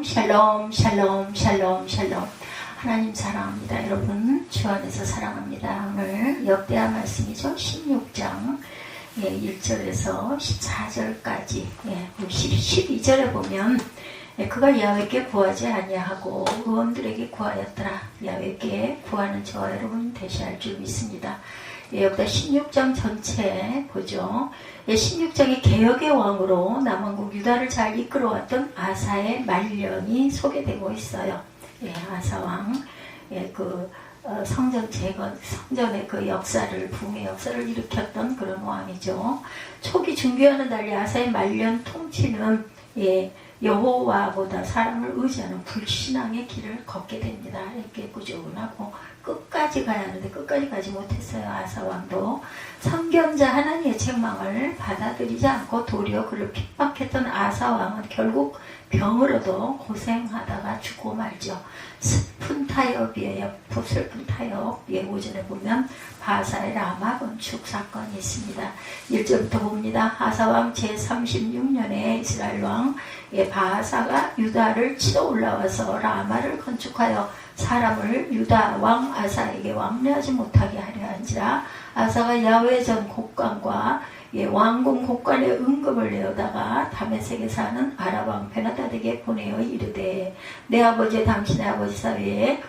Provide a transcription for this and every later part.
샬롬 샬롬 샬롬 샬롬 샬롬. 하나님 사랑합니다. 여러분 주 안에서 사랑합니다. 오늘 역대하 말씀이죠. 16장 1절에서 14절까지 12절에 보면 그가 야훼께 구하지 아니하고 의원들에게 구하였더라. 야훼께 구하는 저와 여러분 되셔야 할 줄 믿습니다. 역대 16장 전체 보죠. 16장의 개혁의 왕으로 남왕국 유다를 잘 이끌어왔던 아사의 말년이 소개되고 있어요. 아사왕 성전 재건, 성전의 그 역사를, 붕의 역사를 일으켰던 그런 왕이죠. 초기 중교와는 달리 아사의 말년 통치는 여호와보다 사람을 의지하는 불신앙의 길을 걷게 됩니다. 이렇게 꾸준하고 끝까지 가야 하는데 끝까지 가지 못했어요. 아사왕도 선견자 하나님의 책망을 받아들이지 않고 도리어 그를 핍박했던 아사왕은 결국 병으로도 고생하다가 죽고 말죠. 슬픈 타협이에요. 슬픈 타협. 오전에 보면 바사의 라마 건축 사건이 있습니다. 1절부터 봅니다. 아사왕 제36년에 이스라엘 왕 바사가 유다를 치러 올라와서 라마를 건축하여 사람을 유다 왕 아사에게 왕래하지 못하게 하려 한지라. 아사가 야훼 전 곡관과 왕궁 곡관의 은금을 내어다가 다메섹에 사는 아랍 왕 베나다드에게 보내어 이르되 내 아버지 당신의 아버지 사이에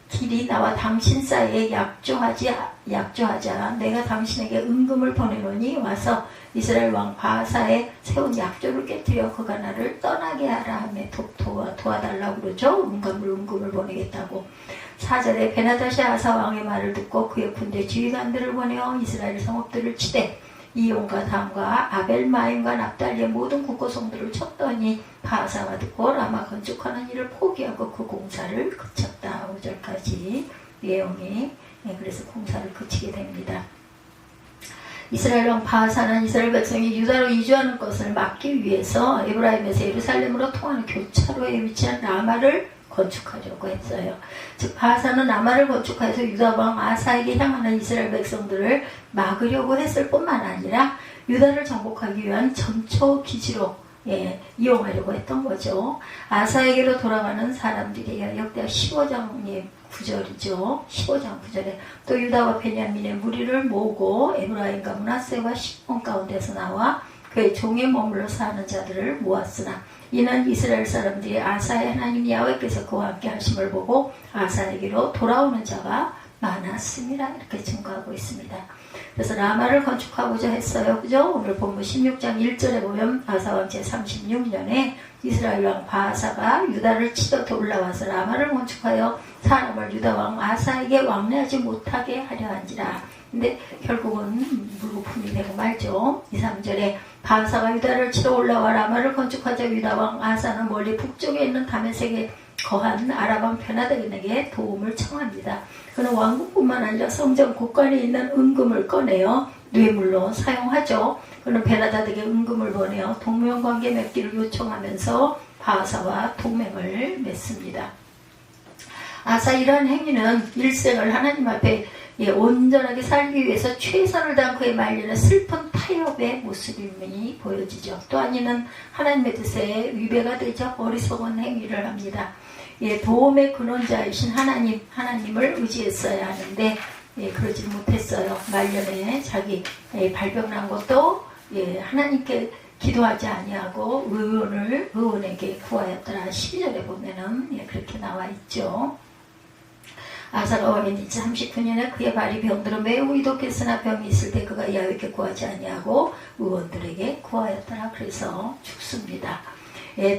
길이 나와 당신 사이에 약조하자. 내가 당신에게 은금을 보내노니 와서 이스라엘 왕 바사에 세운 약조를 깨뜨려 그가 나를 떠나게 하라 하며 도와달라고 그러죠. 은금을 보내겠다고. 4절에 베나다시 아사 왕의 말을 듣고 그의 군대 지휘관들을 보내어 이스라엘 성읍들을 치되 이온과 담과 아벨마임과 납달리의 모든 국고성들을 쳤더니 바사가 듣고 라마 건축하는 일을 포기하고 그 공사를 그쳤다. 5절까지 내용이 그래서 공사를 그치게 됩니다. 이스라엘 왕 바사는 이스라엘 백성이 유다로 이주하는 것을 막기 위해서 에브라임에서 예루살렘으로 통하는 교차로에 위치한 라마를 건축하려고 했어요. 즉 바사는 라마를 건축해서 유다 왕 아사에게 향하는 이스라엘 백성들을 막으려고 했을 뿐만 아니라 유다를 정복하기 위한 전초 기지로 이용하려고 했던 거죠. 아사에게로 돌아가는 사람들이에요. 역대하 15장 9절이죠. 15장 9절에 또 유다와 베냐민의 무리를 모으고 에브라임과 므낫세와 시몬 가운데서 나와 그의 종에 머물러 사는 자들을 모았으나 이는 이스라엘 사람들이 아사의 하나님 야훼께서 그와 함께 하심을 보고 아사에게로 돌아오는 자가 많았습니다. 이렇게 증거하고 있습니다. 그래서 라마를 건축하고자 했어요. 그죠? 오늘 본문 16장 1절에 보면 아사왕 제36년에 이스라엘 왕 바사가 유다를 치러 올라와서 라마를 건축하여 사람을 유다 왕 아사에게 왕래하지 못하게 하려 한지라. 근데 결국은 물거품이 되고 말죠. 2, 3절에 바사가 유다를 치러 올라와 라마를 건축하자 유다 왕 아사는 멀리 북쪽에 있는 다메섹에 거한 아랍 왕 베나다드에게 도움을 청합니다. 그는 왕궁뿐만 아니라 성전 곳간에 있는 은금을 꺼내어 뇌물로 사용하죠. 그는 베나다드에게 은금을 보내어 동명관계 맺기를 요청하면서 바사와 동맹을 맺습니다. 아사 이러한 행위는 일생을 하나님 앞에 온전하게 살기 위해서 최선을 다한 그의 말년의 슬픈 타협의 모습이 보여지죠. 또 아니는 하나님의 뜻에 위배가 되죠. 어리석은 행위를 합니다. 도움의 근원자이신 하나님을 의지했어야 하는데 그러지 못했어요. 말년에 자기 발병 난 것도 하나님께 기도하지 아니하고 의원에게 구하였더라. 12절에 보면은 그렇게 나와 있죠. 아사가 어린이 39년에 그의 발이 병들어 매우 이독했으나 병이 있을 때 그가 야훼께 구하지 아니하고 의원들에게 구하였더라. 그래서 죽습니다.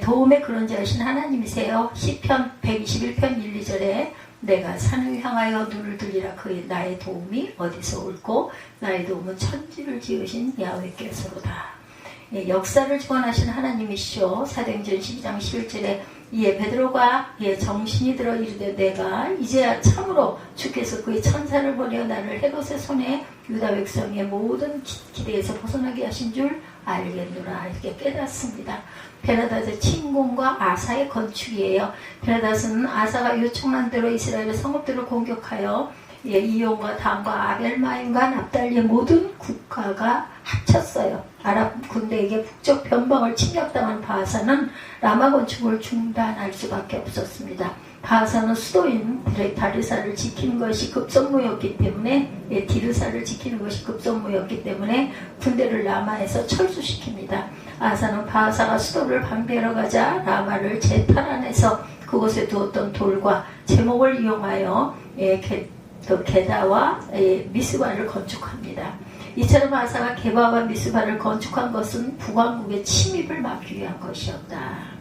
도움의 근원자이신 하나님이세요. 시편 121편 1, 2절에 내가 산을 향하여 눈을 들리라. 그의 나의 도움이 어디서 올고 나의 도움은 천지를 지으신 야훼께서로다. 역사를 주관하신 하나님이시오. 사도행전 12장 11절에 이에 베드로가 정신이 들어 이르되 내가 이제야 참으로 주께서 그의 천사를 보내어 나를 헤롯의 손에 유다 백성의 모든 기대에서 벗어나게 하신 줄 알겠노라. 이렇게 깨닫습니다. 베나다드 침공과 아사의 건축이에요. 베나다드는 아사가 요청한 대로 이스라엘의 성읍들을 공격하여 이온과 단과 아벨마임과 납달리의 모든 국가가 합쳤어요. 아랍 군대에게 북쪽 변방을 침략당한 바하사는 라마 건축을 중단할 수밖에 없었습니다. 바하사는 수도인 다르사를 지키는 것이 급선무였기 때문에 디르사를 지키는 것이 급선무였기 때문에 군대를 라마에서 철수시킵니다. 아사는 바하사가 수도를 방비하러 가자 라마를 재탈환해서 그곳에 두었던 돌과 제목을 이용하여 게다와 미스바를 건축합니다. 이처럼 아사가 게바와 미스바를 건축한 것은 북왕국의 침입을 막기 위한 것이었다.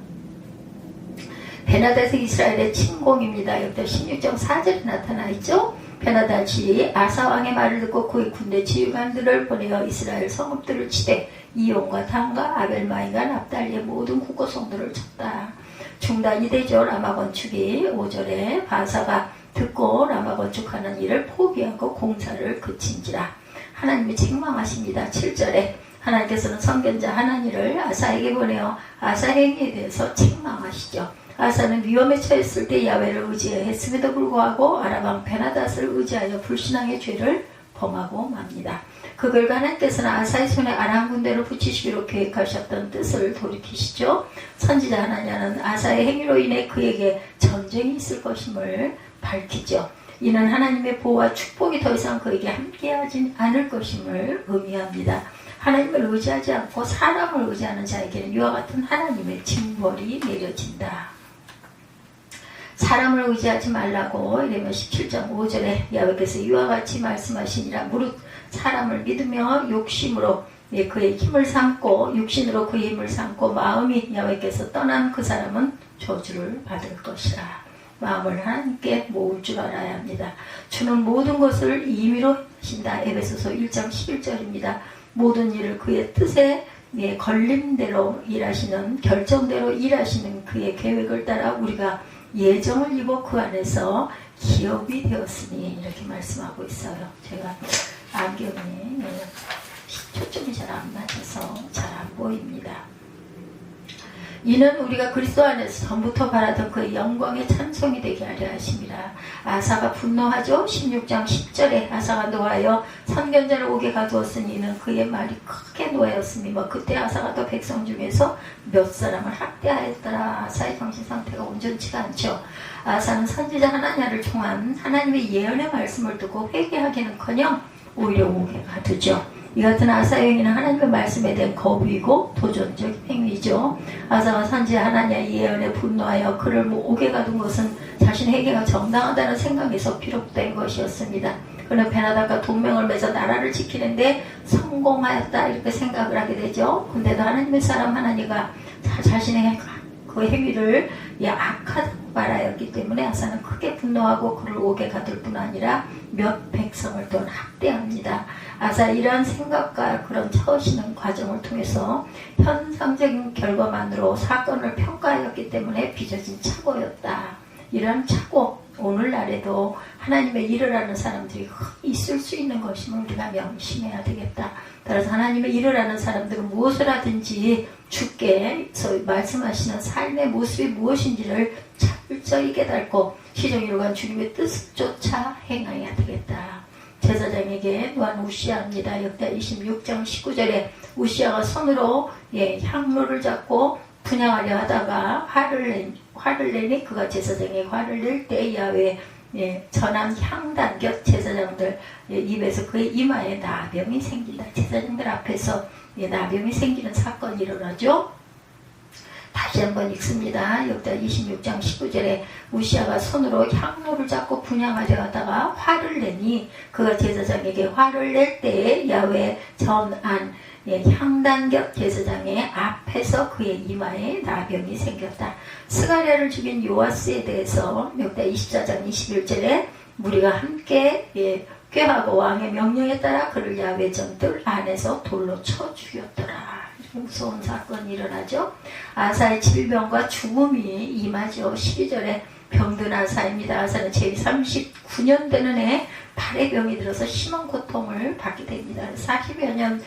베나닷의 이스라엘의 침공입니다. 여기 16장 4절에 나타나 있죠. 베나닷이 아사 왕의 말을 듣고 그의 군대 지휘관들을 보내어 이스라엘 성읍들을 치되 이온과 단과 아벨마임과 납달리의 모든 국고성들을 쳤다. 중단이 되죠. 라마 건축이 5절에 바하사가 듣고 라마 건축하는 일을 포기하고 공사를 그친지라. 하나님이 책망하십니다. 7절에 하나님께서는 선견자 하나니를 아사에게 보내어 아사 행위에 대해서 책망하시죠. 아사는 위험에 처했을 때 야훼를 의지했음에도 불구하고 아람왕 베나닷을 의지하여 불신앙의 죄를 범하고 맙니다. 그 결과 하나님께서는 아사의 손에 아람 군대를 붙이시기로 계획하셨던 뜻을 돌이키시죠. 선지자 하나냐는 아사의 행위로 인해 그에게 전쟁이 있을 것임을 밝히죠. 이는 하나님의 보호와 축복이 더 이상 그에게 함께하지 않을 것임을 의미합니다. 하나님을 의지하지 않고 사람을 의지하는 자에게는 이와 같은 하나님의 징벌이 내려진다. 사람을 의지하지 말라고 이러면 17장 5절에 야훼께서 이와 같이 말씀하시니라. 무릇 사람을 믿으며 욕심으로 그의 힘을 삼고 육신으로 그의 힘을 삼고 마음이 야훼께서 떠난 그 사람은 저주를 받을 것이라. 마음을 하나님께 모을 줄 알아야 합니다. 주는 모든 것을 임의로 하신다. 에베소서 1장 11절입니다. 모든 일을 그의 뜻에 걸림대로 일하시는, 결정대로 일하시는 그의 계획을 따라 우리가 예정을 입어 그 안에서 기업이 되었으니 이렇게 말씀하고 있어요. 제가 안경이 초점이 잘 안 맞아서 잘 안 보입니다. 이는 우리가 그리스도 안에서 전부터 바라던 그의 영광의 찬송이 되게 하려 하심이라. 아사가 분노하죠. 16장 10절에 아사가 노하여 선견자를 옥에 가두었으니 이는 그의 말이 크게 노하였으니 그때 아사가 또 백성 중에서 몇 사람을 학대하였더라. 아사의 정신 상태가 온전치가 않죠. 아사는 선지자 하나냐를 통한 하나님의 예언의 말씀을 듣고 회개하기는커녕 오히려 옥에 가두죠. 이 같은 아사의 행위는 하나님의 말씀에 대한 거부이고 도전적인 행위죠. 아사가 선지자 하나냐의 예언에 분노하여 그를 옥에 가둔 것은 자신의 회개가 정당하다는 생각에서 비롯된 것이었습니다. 그는 베나닷과 동맹을 맺어 나라를 지키는데 성공하였다 이렇게 생각을 하게 되죠. 근데도 하나님의 사람 하나니가 자신의 그 행위를 악하다고 말하였기 때문에 아사는 크게 분노하고 그를 옥에 가둘 뿐 아니라 몇 백성을 또한 학대합니다. 아사 이러한 생각과 그런 처하시는 과정을 통해서 현상적인 결과만으로 사건을 평가하였기 때문에 빚어진 착오였다. 이러한 착오, 오늘날에도 하나님의 일을 하는 사람들이 있을 수 있는 것임을 우리가 명심해야 되겠다. 따라서 하나님의 일을 하는 사람들은 무엇을 하든지 주께서 말씀하시는 삶의 모습이 무엇인지를 철저히 깨닫고 시종일관 간 주님의 뜻을 쫓아 행해야 되겠다. 제사장에게 노한 우시아입니다. 역대 26장 19절에 우시아가 손으로 향로를 잡고 분향하려 하다가 화를 내니 그가 제사장에게 화를 낼 때 야훼 전한 향단 곁 제사장들 입에서 그의 이마에 나병이 생긴다. 제사장들 앞에서 나병이 생기는 사건이 일어나죠. 다시 한번 읽습니다. 역대 26장 19절에 우시아가 손으로 향로를 잡고 분향하려 하다가 화를 내니 그가 제사장에게 화를 낼 때에 야훼 전한 향단 곁 제사장의 앞에서 그의 이마에 나병이 생겼다. 스가랴를 죽인 요아스에 대해서 역대 24장 21절에 무리가 함께 꾀하고 왕의 명령에 따라 그를 야훼 전뜰 안에서 돌로 쳐 죽였더라. 무서운 사건이 일어나죠. 아사의 질병과 죽음이 임하죠. 12절에 병든 아사입니다. 아사는 제 39년 되는 해 발에 병이 들어서 심한 고통을 받게 됩니다. 40여 년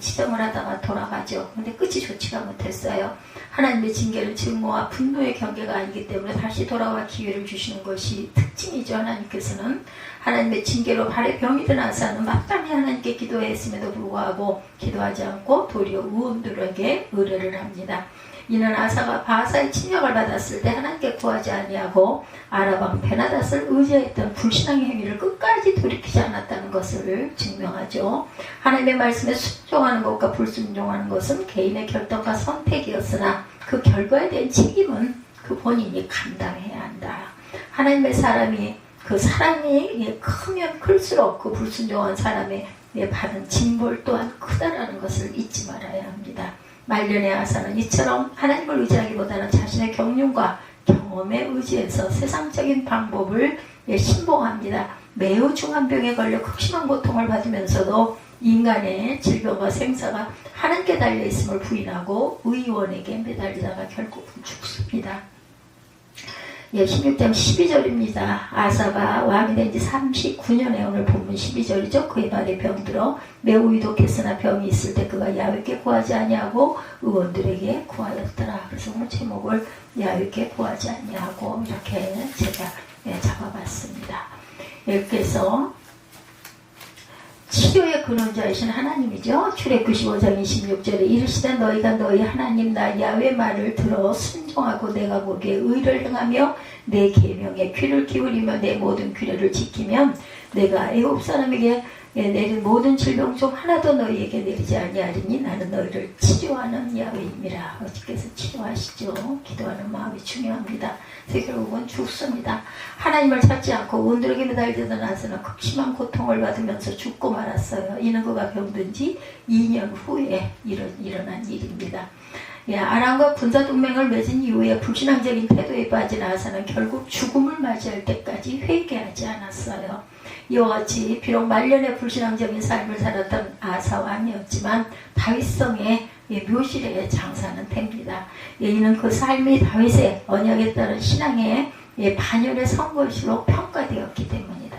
치정을 하다가 돌아가죠. 근데 끝이 좋지가 못했어요. 하나님의 징계는 증오와 분노의 경계가 아니기 때문에 다시 돌아와 기회를 주시는 것이 특징이죠. 하나님께서는 하나님의 징계로 발에 병이 든 아사는 마땅히 하나님께 기도했음에도 불구하고 기도하지 않고 도리어 의원들에게 의뢰를 합니다. 이는 아사가 바사의 침략을 받았을 때 하나님께 구하지 아니하고 아람 베나닷을 의지했던 불신앙의 행위를 끝까지 돌이키지 않았다는 것을 증명하죠. 하나님의 말씀에 순종하는 것과 불순종하는 것은 개인의 결정과 선택이었으나 그 결과에 대한 책임은 그 본인이 감당해야 한다. 하나님의 사람이 그 사랑이 크면 클수록 그 불순종한 사람의 받은 징벌 또한 크다라는 것을 잊지 말아야 합니다. 말년의 아사는 이처럼 하나님을 의지하기보다는 자신의 경륜과 경험에 의지해서 세상적인 방법을 신봉합니다. 매우 중한 병에 걸려 극심한 고통을 받으면서도 인간의 질병과 생사가 하나님께 달려있음을 부인하고 의원에게 매달리다가 결국은 죽습니다. 16장 12절입니다. 아사가 왕이 된 지 39년에 오늘 본문 12절이죠. 그의 발에 병들어 매우 위독했으나 병이 있을 때 그가 야훼께 구하지 아니하고 의원들에게 구하였더라. 그래서 오늘 제목을 야훼께 구하지 아니하고 이렇게 제가 잡아봤습니다. 그래서 치료의 근원자이신 하나님이죠. 출애굽 95장 26절에 이르시되 너희가 너희 하나님 나 야훼 말을 들어 순종하고 내가 보기에 의를 행하며 내 계명에 귀를 기울이며 내 모든 규례를 지키면 내가 애굽 사람에게 내린 모든 질병 중 하나도 너희에게 내리지 아니하리니 나는 너희를 치료하는 야훼임이라. 어찌께서 치료하시죠. 기도하는 마음이 중요합니다. 그래서 결국은 죽습니다. 하나님을 찾지 않고 원들에게 매달리던 아사는 극심한 고통을 받으면서 죽고 말았어요. 이는 그가 병든 지 2년 후에 일어난 일입니다. 아람과 군사동맹을 맺은 이후에 불신앙적인 태도에 빠진 아사는 결국 죽음을 맞이할 때까지 회개하지 않았어요. 이와 같이 비록 말년에 불신앙적인 삶을 살았던 아사 왕이었지만 다윗성의 묘실에 장사는 됩니다. 이는 그 삶이 다윗의 언약에 따른 신앙의 반열에 선 것으로 평가되었기 때문이다.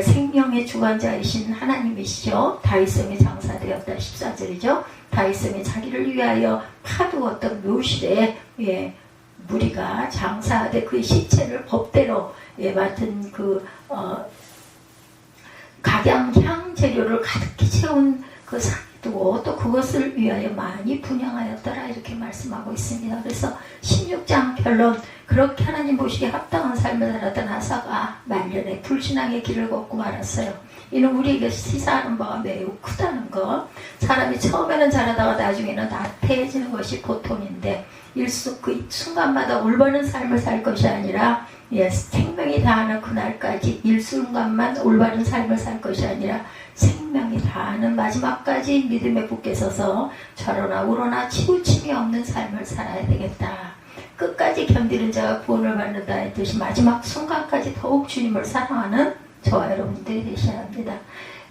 생명의 주관자이신 하나님이시죠. 다윗성에 장사되었다. 14절이죠. 다윗성에 자기를 위하여 파두었던 묘실에 무리가 장사하되 그의 시체를 법대로 맡은 각양향 재료를 가득히 채운 그 상에 두고 또 그것을 위하여 많이 분양하였더라 이렇게 말씀하고 있습니다. 그래서 16장 결론, 그렇게 하나님 보시기에 합당한 삶을 살았던 아사가 말년에 불신앙의 길을 걷고 말았어요. 이는 우리에게 시사하는 바가 매우 크다는 것. 사람이 처음에는 잘하다가 나중에는 나태해지는 것이 보통인데 그 순간마다 올바른 삶을 살 것이 아니라 생명이 다하는 그날까지 일순간만 올바른 삶을 살 것이 아니라 생명이 다하는 마지막까지 믿음에 굳게 서서 좌로나 우로나 치우침이 없는 삶을 살아야 되겠다. 끝까지 견디는 자가 구원을 받는다 했듯이 마지막 순간까지 더욱 주님을 사랑하는 저와 여러분들이 되셔야 합니다.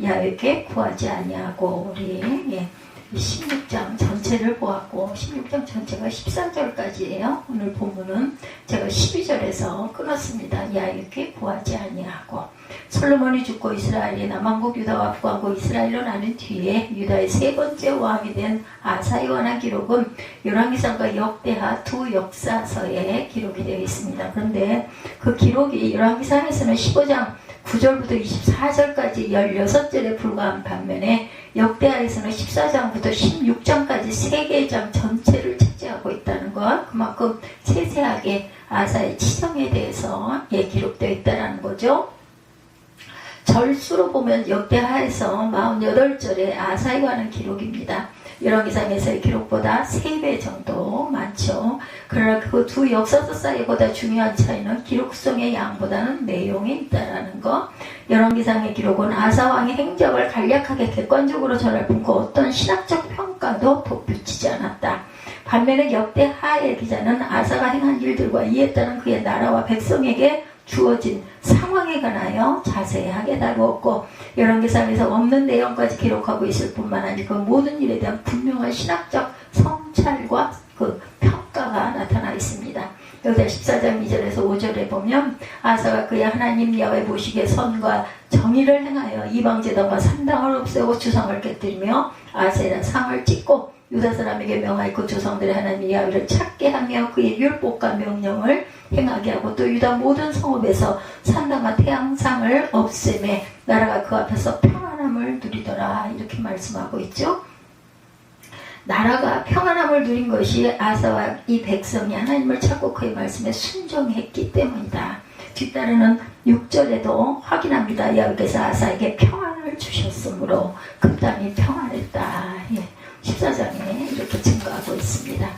야훼께 구하지 아니하고 우리 16장 전체를 보았고 16장 전체가 14절까지예요. 오늘 본문은 제가 12절에서 끊었습니다. 야훼께 구하지 아니하고 솔로몬이 죽고 이스라엘이 남왕국 유다와 북왕국 이스라엘로 나눈 뒤에 유다의 세 번째 왕이 된 아사에 관한 기록은 열왕기상과 역대하 두 역사서에 기록이 되어 있습니다. 그런데 그 기록이 열왕기상에서는 15장 9절부터 24절까지 16절에 불과한 반면에 역대하에서는 14장부터 16장까지 3개의 장 전체를 차지하고 있다는 것, 그만큼 세세하게 아사의 치정에 대해서 기록되어 있다는 거죠. 절수로 보면 역대하에서 48절에 아사에 관한 기록입니다. 열왕기상에서의 기록보다 3배 정도 많죠. 그러나 그 두 역사서 사이보다 중요한 차이는 기록성의 양보다는 내용에 있다라는 것. 열왕기상의 기록은 아사왕의 행적을 간략하게 객관적으로 전할 뿐 그 어떤 신학적 평가도 덧붙이지 않았다. 반면에 역대하의 기자는 아사가 행한 일들과 이에 따른 그의 나라와 백성에게 주어진 상황에 관하여 자세하게 다루었고 열왕기상에서 없는 내용까지 기록하고 있을 뿐만 아니라 그 모든 일에 대한 분명한 신학적 성찰과 그 평가가 나타나 있습니다. 여기다 14장 2절에서 5절에 보면 아사가 그의 하나님 야훼 보시기에 선과 정의를 행하여 이방제단과 산당을 없애고 주상을 깨뜨리며 아세라 상을 찍고 유다 사람에게 명하여 그 조상들의 하나님 야훼를 찾게 하며 그의 율법과 명령을 행하게 하고 또 유다 모든 성읍에서 산당과 태양상을 없애매 나라가 그 앞에서 평안함을 누리더라. 이렇게 말씀하고 있죠. 나라가 평안함을 누린 것이 아사와 이 백성이 하나님을 찾고 그의 말씀에 순종했기 때문이다. 뒤따르는 6절에도 확인합니다. 야훼께서 아사에게 평안을 주셨으므로 그 땅이 평안했다. 14장에 이렇게 증거하고 있습니다.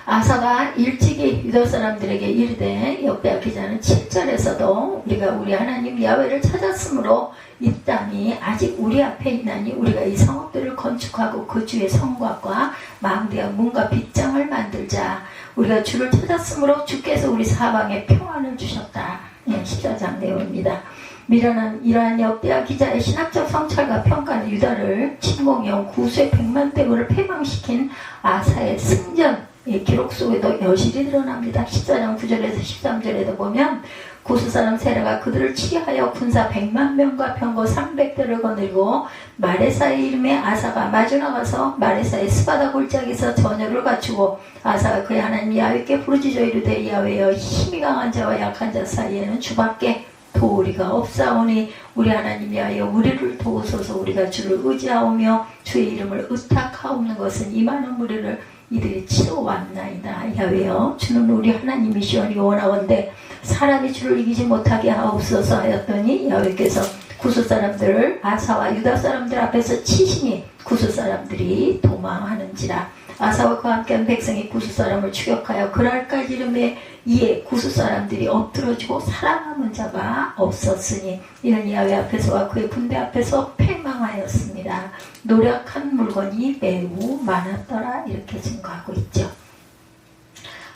아사가 일찍이 유다 사람들에게 이르되 역대하 기자는 7절에서도 우리가 우리 하나님 야훼를 찾았으므로 이 땅이 아직 우리 앞에 있나니 우리가 이 성읍들을 건축하고 그 주의 성곽과 망대와 문과 빗장을 만들자. 우리가 주를 찾았으므로 주께서 우리 사방에 평안을 주셨다. 14장 내용입니다. 미련한 이러한 역대하 기자의 신학적 성찰과 평가는 유다를 침공해온 구수의 100만 대군을 패망시킨 아사의 승전 기록 속에도 여실히 드러납니다. 14장 9절에서 13절에도 보면 구스사람 세라가 그들을 치하여 군사 100만 명과 병거 300대를 거느리고 마레사의 이름에 아사가 마주 나가서 마레사의 스바다 골짜기에서 전열을 갖추고 아사가 그의 하나님 야훼께 부르짖어 이르되 야훼여 힘이 강한 자와 약한 자 사이에는 주밖에 도리가 없사오니 우리 하나님 야훼여 우리를 도우소서. 우리가 주를 의지하오며 주의 이름을 의탁하옵는 것은 이 많은 무리를 이들이 치러왔나이다. 야훼여 주는 우리 하나님이시오니 원하건대 사람이 주를 이기지 못하게 하옵소서 하였더니 야훼께서 구스 사람들을 아사와 유다 사람들 앞에서 치시니 구스 사람들이 도망하는지라. 아사와 그와 함께한 백성이 구스 사람을 추격하여 그랄까지 이름에 이에 구스 사람들이 엎드러지고 살아남은 자가 없었으니 이는 야훼 앞에서와 그의 군대 앞에서 패망하였습니다. 노력한 물건이 매우 많았더라. 이렇게 증거하고 있죠.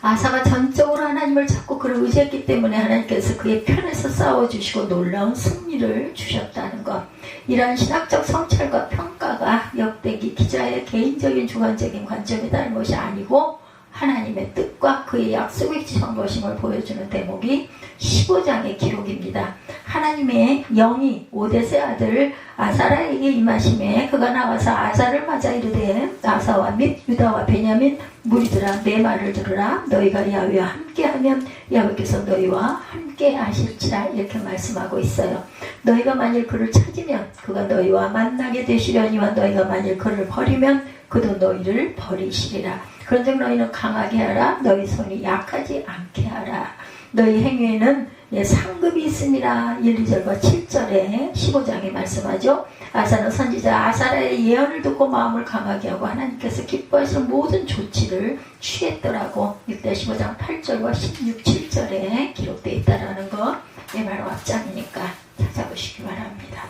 아사가 전적으로 하나님을 찾고 그를 의지했기 때문에 하나님께서 그의 편에서 싸워주시고 놀라운 승리를 주셨다는 것. 이러한 신학적 성찰과 평가가 역대기 기자의 개인적인 주관적인 관점이라는 것이 아니고 하나님의 뜻과 그의 약속이 지정한 것임을 보여주는 대목이 15장의 기록입니다. 하나님의 영이 오뎃의 아들 아사라에게 임하심에 그가 나와서 아사를 맞아 이르되 아사와 및 유다와 베냐민 무리들아 내 말을 들으라. 너희가 야훼와 함께하면 야훼께서 너희와 함께 하실지라. 이렇게 말씀하고 있어요. 너희가 만일 그를 찾으면 그가 너희와 만나게 되시려니와 너희가 만일 그를 버리면 그도 너희를 버리시리라. 그런즉 너희는 강하게 하라. 너희 손이 약하지 않게 하라. 너희 행위에는 상급이 있으니라. 1, 2절과 7절에 15장에 말씀하죠. 아사는 선지자 아사라의 예언을 듣고 마음을 강하게 하고 하나님께서 기뻐하시는 모든 조치를 취했더라고. 이때 15장 8절과 16, 7절에 기록되어 있다라는 것. 바로 앞장이니까 찾아보시기 바랍니다.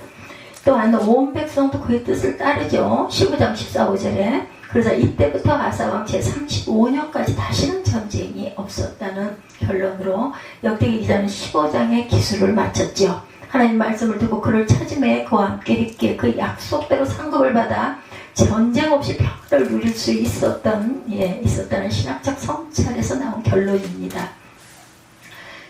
또한 온 백성도 그의 뜻을 따르죠. 15장 14, 5절에 그래서 이때부터 아사왕 제35년까지 다시는 전쟁이 없었다는 결론으로 역대기 기자는 15장의 기술을 마쳤죠. 하나님 말씀을 듣고 그를 찾음에 그와 함께 했기에 그 약속대로 상급을 받아 전쟁 없이 평화를 누릴 수 있었다는 신학적 성찰에서 나온 결론입니다.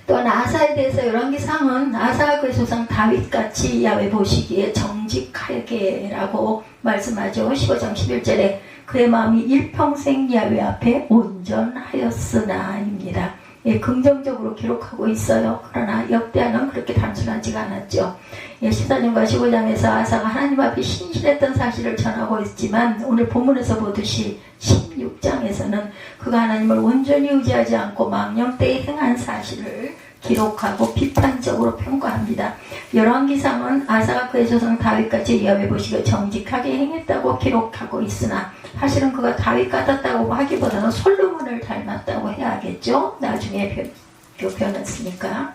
또한 아사에 대해서 열왕기상은 아사가 그의 조상 다윗같이 야훼 보시기에 정직하게라고 말씀하죠. 15장 11절에 그의 마음이 일평생 야훼 앞에 온전하였으나입니다. 긍정적으로 기록하고 있어요. 그러나 역대하는 그렇게 단순하지가 않았죠. 14장과 15장에서 아사가 하나님 앞에 신실했던 사실을 전하고 있지만 오늘 본문에서 보듯이 16장에서는 그가 하나님을 온전히 의지하지 않고 망령 때에 행한 사실을 기록하고 비판적으로 평가합니다. 열왕기상은 아사가 그의 조상 다윗같이 야훼 보시기에 정직하게 행했다고 기록하고 있으나 사실은 그가 다윗 같았다고 하기보다는 솔로몬을 닮았다고 해야겠죠. 나중에 변했으니까.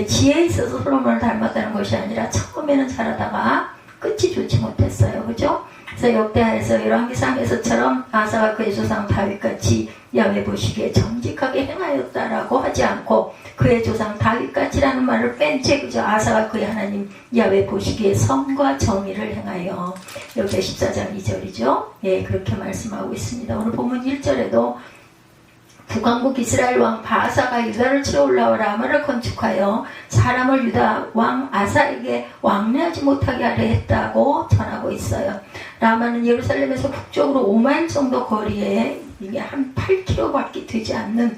지혜에 있어서 솔로몬을 닮았다는 것이 아니라 처음에는 잘하다가 끝이 좋지 못했어요. 그죠? 그래서 역대하에서 열왕기상에서처럼 아사가 그의 조상 다윗같이 야훼 보시기에 정직하게 행하였다라고 하지 않고 그의 조상 다윗같이라는 말을 뺀 채 그저 아사가 그의 하나님 야훼 보시기에 선과 정의를 행하여 여기 14장 2절이죠. 그렇게 말씀하고 있습니다. 오늘 본문 1절에도 북왕국 이스라엘 왕 바하사가 유다를 치러 올라와 라마를 건축하여 사람을 유다 왕 아사에게 왕래하지 못하게 하려 했다고 전하고 있어요. 라마는 예루살렘에서 북쪽으로 5마일 정도 거리에 이게 한 8km밖에 되지 않는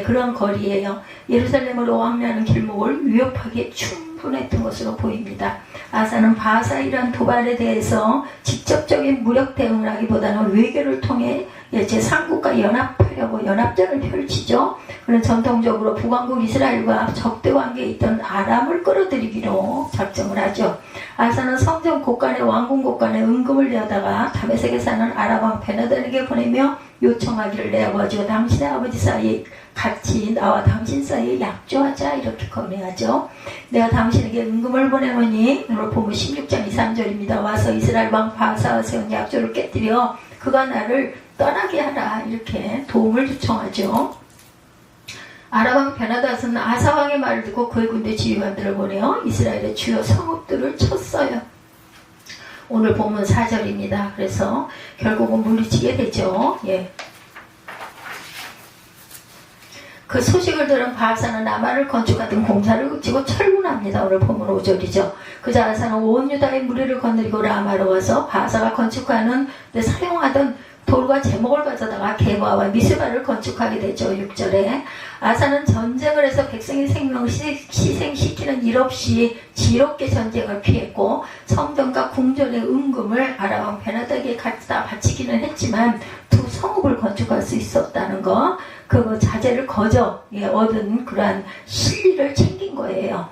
그런 거리예요. 예루살렘으로 왕래하는 길목을 위협하기에 충분했던 것으로 보입니다. 아사는 바하사이란 도발에 대해서 직접적인 무력 대응을 하기보다는 외교를 통해 제3국과 연합하려고 연합전을 펼치죠. 그는 전통적으로 북왕국 이스라엘과 적대 관계에 있던 아람을 끌어들이기로 작정을 하죠. 아사는 성전 곳간에 왕궁 곳간에 은금을 내다가 다메섹에 사는 아람 왕 베나단에게 보내며 요청하기를 내가 가지고 당신의 아버지 사이에 같이 나와 당신 사이에 약조하자 이렇게 건의하죠. 내가 당신에게 은금을 보내노니 오늘 보면 16장 2, 3절입니다. 와서 이스라엘 왕 바하사와 세운 약조를 깨뜨려 그가 나를 떠나게 하라 이렇게 도움을 요청하죠. 아람 왕 베나닷은 아사 왕의 말을 듣고 그의 군대 지휘관들을 보내어 이스라엘의 주요 성읍들을 쳤어요. 오늘 보면 4절입니다. 그래서 결국은 물리치게 되죠. 그 소식을 들은 바하사는 라마를 건축하던 공사를 그치고 철문합니다. 오늘 보면 5절이죠. 그자 아사는 온 유다의 무리를 거느리고 라마로 와서 바하사가 건축하는 데 사용하던 돌과 제목을 가져다가 게바와 미스바를 건축하게 되죠. 6절에 아사는 전쟁을 해서 백성의 생명을 희생시키는 일 없이 지롭게 전쟁을 피했고 성전과 궁전의 은금을 아람 왕 베나닥에게 갖다 바치기는 했지만 두 성읍을 건축할 수 있었다는 거, 그 자재를 거저 얻은 그러한 실리를 챙긴 거예요.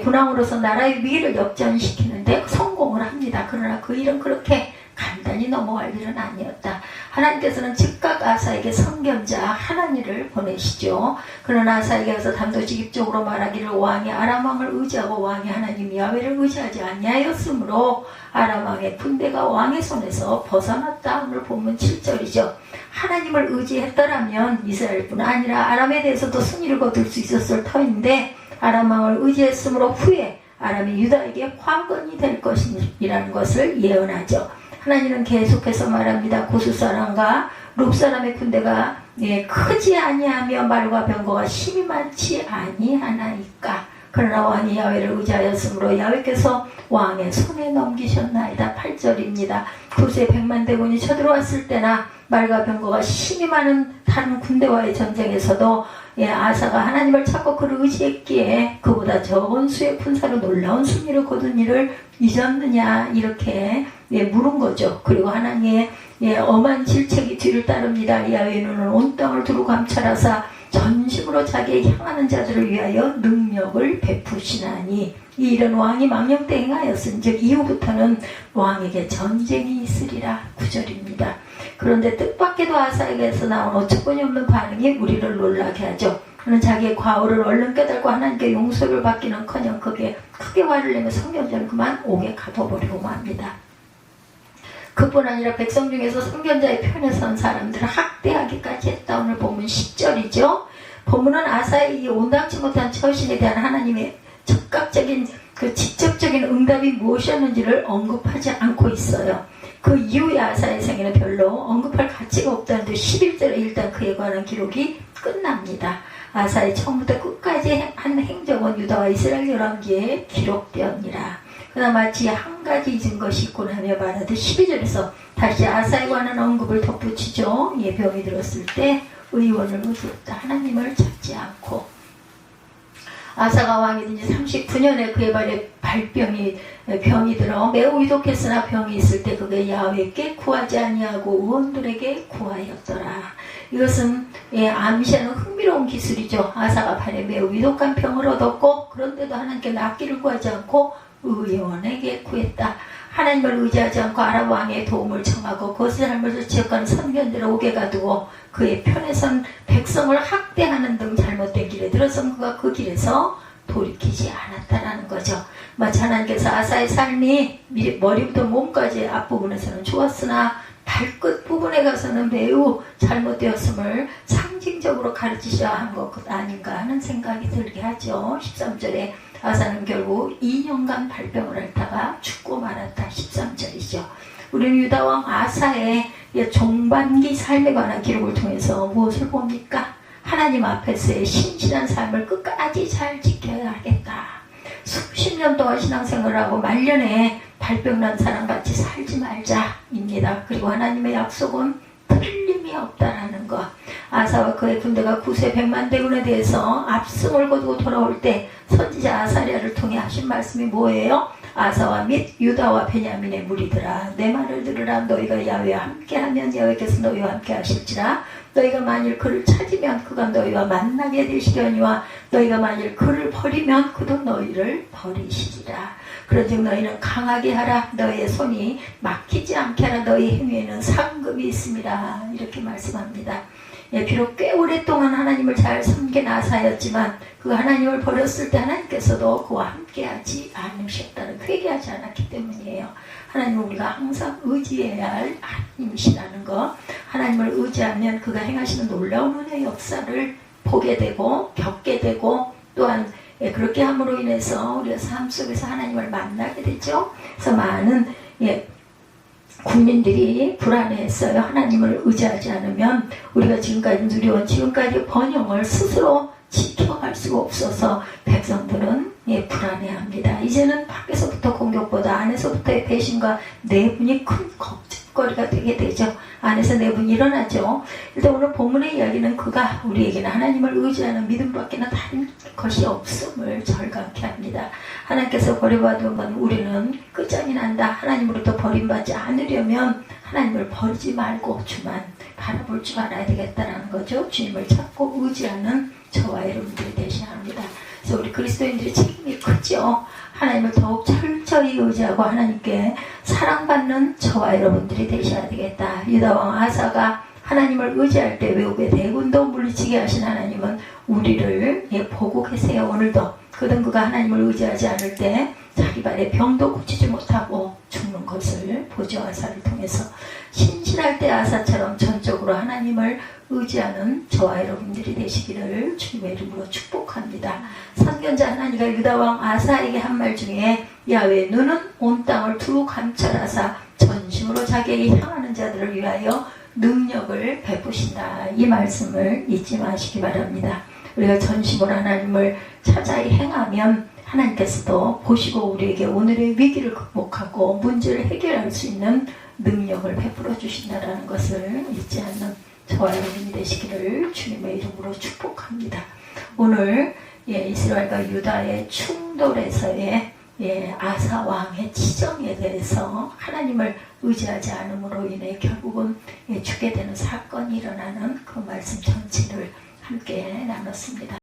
군왕으로서 나라의 위기를 역전시키는데 성공을 합니다. 그러나 그 일은 그렇게 간단히 넘어갈 일은 아니었다. 하나님께서는 즉각 아사에게 선견자 하나니를 보내시죠. 그러나 아사에게 가서 단도직입적으로 말하기를 왕이 아람 왕을 의지하고 왕이 하나님 야훼를 의지하지 아니하였으므로 아람 왕의 군대가 왕의 손에서 벗어났다. 오늘 보면 7절이죠. 하나님을 의지했더라면 이스라엘뿐 아니라 아람에 대해서도 승리를 거둘 수 있었을 터인데 아람 왕을 의지했으므로 후에 아람이 유다에게 화건이 될 것이라는 것을 예언하죠. 하나님은 계속해서 말합니다. 고수 사람과 룹 사람의 군대가 크지 아니하며 말과 병거가 힘이 많지 아니하나이까. 그러나 왕이 야훼를 의지하였으므로 야훼께서 왕의 손에 넘기셨나이다. 8절입니다. 구수의 100만 대군이 쳐들어왔을 때나 말과 병거가 힘이 많은 다른 군대와의 전쟁에서도 아사가 하나님을 찾고 그를 의지했기에 그보다 적은 수의 군사로 놀라운 승리를 거둔 일을 잊었느냐 이렇게 물은 거죠. 그리고 하나님의 엄한 질책이 뒤를 따릅니다. 야훼는 온 땅을 두루 감찰하사 전심으로 자기의 향하는 자들을 위하여 능력을 베푸시나니 이 일은 왕이 망령 때 행하였은즉 이후부터는 왕에게 전쟁이 있으리라. 9절입니다. 그런데 뜻밖에도 아사에게서 나온 어처구니 없는 반응이 우리를 놀라게 하죠. 그는 자기의 과오를 얼른 깨닫고 하나님께 용서를 받기는커녕 크게 화를 내며 성견자를 그만 옥에 가둬버리고 맙니다. 그뿐 아니라 백성 중에서 선견자의 편에 선 사람들을 학대하기까지 했다. 오늘 보면 10절이죠. 본문은 아사의 이 온당치 못한 처신에 대한 하나님의 적극적인 직접적인 응답이 무엇이었는지를 언급하지 않고 있어요. 그 이후의 아사의 생애는 별로 언급할 가치가 없다는데 11절에 일단 그에 관한 기록이 끝납니다. 아사의 처음부터 끝까지 한 행적은 유다와 이스라엘 열왕기에 기록되었니라. 그러나 마치 한 가지 잊은 것이 있고 하며 말하듯 12절에서 다시 아사에 관한 언급을 덧붙이죠. 병이 들었을 때 의원을 의지했다. 하나님을 찾지 않고. 아사가 왕이 된 지 39년에 그의 발에 병이 들어 매우 위독했으나 병이 있을 때 그게 야훼께 구하지 아니하고 의원들에게 구하였더라. 이것은 암시하는 흥미로운 기술이죠. 아사가 발에 매우 위독한 병을 얻었고 그런데도 하나님께 낫기를 구하지 않고 의원에게 구했다. 하나님을 의지하지 않고 아람 왕의 도움을 청하고 그것의 잘못을 지적하는 선견들을 옥에 가두고 그의 편에 선 백성을 학대하는 등 잘못된 길에 들어선 그가 그 길에서 돌이키지 않았다라는 거죠. 마치 하나님께서 아사의 삶이 머리부터 몸까지 앞부분에서는 좋았으나 발끝 부분에 가서는 매우 잘못되었음을 상징적으로 가르치셔야 한 것 아닌가 하는 생각이 들게 하죠. 13절에 아사는 결국 2년간 발병을 앓다가 죽고 말았다. 13절이죠. 우리는 유다왕 아사의 종반기 삶에 관한 기록을 통해서 무엇을 봅니까? 하나님 앞에서의 신실한 삶을 끝까지 잘 지켜야 하겠다. 수십 년 동안 신앙생활을 하고 말년에 발병난 사람같이 살지 말자입니다. 그리고 하나님의 약속은 틀림이 없다라는 것. 아사와 그의 군대가 구세 100만 대군에 대해서 압승을 거두고 돌아올 때 선지자 아사랴를 통해 하신 말씀이 뭐예요? 아사와 및 유다와 베냐민의 무리들아, 내 말을 들으라. 너희가 야훼와 함께하면 야훼께서 너희와 함께 하실지라. 너희가 만일 그를 찾으면 그가 너희와 만나게 되시려니와 너희가 만일 그를 버리면 그도 너희를 버리시리라. 그런즉 너희는 강하게 하라. 너희의 손이 막히지 않게 하라. 너희 행위에는 상급이 있습니다. 이렇게 말씀합니다. 예, 비록 꽤 오랫동안 하나님을 잘 섬긴 아사였지만 그 하나님을 버렸을 때 하나님께서도 그와 함께하지 않으셨다는, 회개하지 않았기 때문이에요. 하나님은 우리가 항상 의지해야 할 하나님이시라는 것. 하나님을 의지하면 그가 행하시는 놀라운 은혜의 역사를 보게 되고 겪게 되고, 또한 그렇게 함으로 인해서 우리가 삶 속에서 하나님을 만나게 되죠. 그래서 많은 국민들이 불안해했어요. 하나님을 의지하지 않으면 우리가 지금까지 누려온 지금까지 번영을 스스로 지켜갈 수가 없어서 백성들은 불안해합니다. 이제는 밖에서부터 공격보다 안에서부터의 배신과 내분이 큰 걱정거리가 되게 되죠. 안에서 내분이 일어나죠. 일단 오늘 본문의 이야기는 그가 우리에게는 하나님을 의지하는 믿음밖에는 다른 것이 없음을 절감케 합니다. 하나님께서 버려받으면 우리는 끝장이 난다. 하나님으로부터 버림받지 않으려면 하나님을 버리지 말고 주만 바라볼 줄 알아야 되겠다라는 거죠. 주님을 찾고 의지하는 저와 여러분들이 되셔야 합니다. 그래서 우리 그리스도인들의 책임이 크죠. 하나님을 더욱 철저히 의지하고 하나님께 사랑받는 저와 여러분들이 되셔야 되겠다. 유다왕 아사가 하나님을 의지할 때 외국의 대군도 물리치게 하신 하나님은 우리를 보고 계세요. 오늘도 그든 그가 하나님을 의지하지 않을 때 자기 발에 병도 고치지 못하고 죽는 것을 보죠. 아사를 통해서 신실할 때 아사처럼 전적으로 하나님을 의지하는 저와 여러분들이 되시기를 주님의 이름으로 축복합니다. 선견자 하나니가 유다왕 아사에게 한 말 중에 야훼 너는 온 땅을 두루 감찰하사 전심으로 자기에게 향하는 자들을 위하여 능력을 베푸신다. 이 말씀을 잊지 마시기 바랍니다. 우리가 전심으로 하나님을 찾아이 행하면 하나님께서도 보시고 우리에게 오늘의 위기를 극복하고 문제를 해결할 수 있는 능력을 베풀어 주신다는 것을 잊지 않는 저와 여러분이 되시기를 주님의 이름으로 축복합니다. 오늘 이스라엘과 유다의 충돌에서의 아사 왕의 지정에 대해서 하나님을 의지하지 않음으로 인해 결국은 죽게 되는 사건이 일어나는 그 말씀 전체를 함께 나눴습니다.